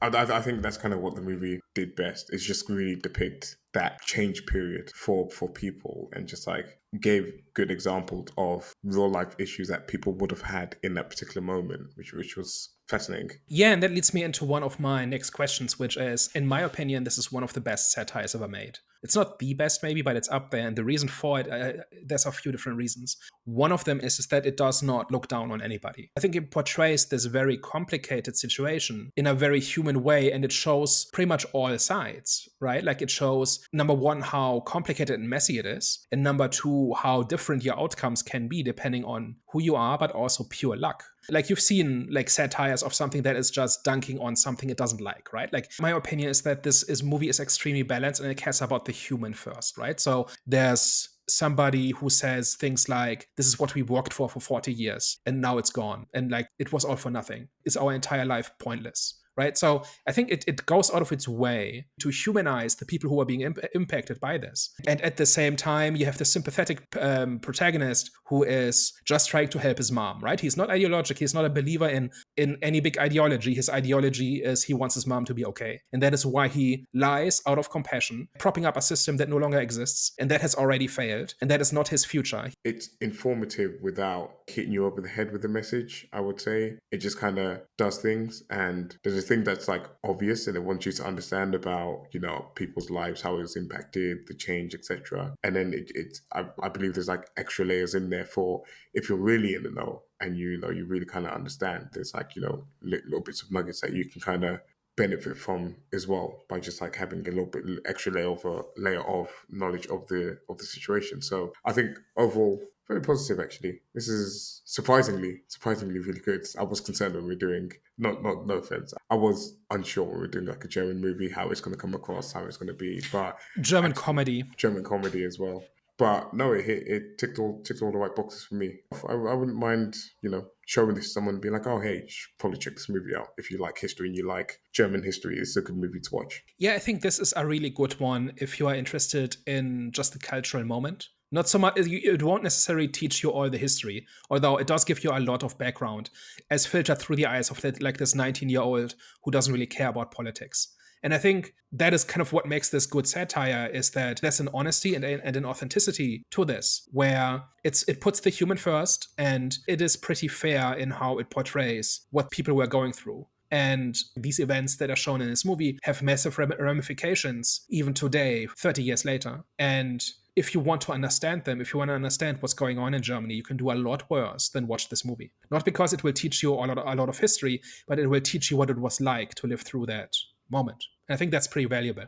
I think that's kind of what the movie did best. Is just really depict that change period for people, and just like gave good examples of real life issues that people would have had in that particular moment, which was fascinating. Yeah, and that leads me into one of my next questions, which is, in my opinion, this is one of the best satires ever made. It's not the best, maybe, but it's up there. And the reason for it, there's a few different reasons. One of them is that it does not look down on anybody. I think it portrays this very complicated situation in a very human way, and it shows pretty much all sides, right? Like it shows, number one, how complicated and messy it is, and number two, how different your outcomes can be depending on who you are, but also pure luck. Like you've seen like satires of something that is just dunking on something it doesn't like, right? Like my opinion is that this movie is extremely balanced and it cares about the human first, right? So there's somebody who says things like, this is what we worked for 40 years and now it's gone, and like it was all for nothing, is our entire life pointless, right? So I think it goes out of its way to humanize the people who are being impacted by this. And at the same time, you have the sympathetic protagonist who is just trying to help his mom, right? He's not ideological. He's not a believer in any big ideology. His ideology is he wants his mom to be okay. And that is why he lies out of compassion, propping up a system that no longer exists and that has already failed. And that is not his future. It's informative without hitting you over the head with the message, I would say. It just kind of does things, and there's a thing that's like obvious and it wants you to understand about, people's lives, how it was impacted, the change, etc. And then I believe there's like extra layers in there for if you're really in the know and you really kind of understand. There's like, little bits of nuggets that you can kind of benefit from as well by just like having a little bit extra layer of knowledge of the situation. So I think overall very positive actually. This is surprisingly really good. I was concerned when we were doing not no offense. I was unsure when we were doing like a German movie, how it's gonna come across, how it's gonna be. But German actually comedy. German comedy as well. But no, it ticked all the right boxes for me. I wouldn't mind, showing this to someone and being like, oh, hey, you should probably check this movie out. If you like history and you like German history, it's a good movie to watch. Yeah, I think this is a really good one if you are interested in just the cultural moment. Not so much, it won't necessarily teach you all the history, although it does give you a lot of background as filtered through the eyes of like this 19-year-old who doesn't really care about politics. And I think that is kind of what makes this good satire, is that there's an honesty and an authenticity to this, where it puts the human first, and it is pretty fair in how it portrays what people were going through. And these events that are shown in this movie have massive ramifications even today, 30 years later. And if you want to understand them, if you want to understand what's going on in Germany, you can do a lot worse than watch this movie. Not because it will teach you a lot of history, but it will teach you what it was like to live through that moment. And I think that's pretty valuable.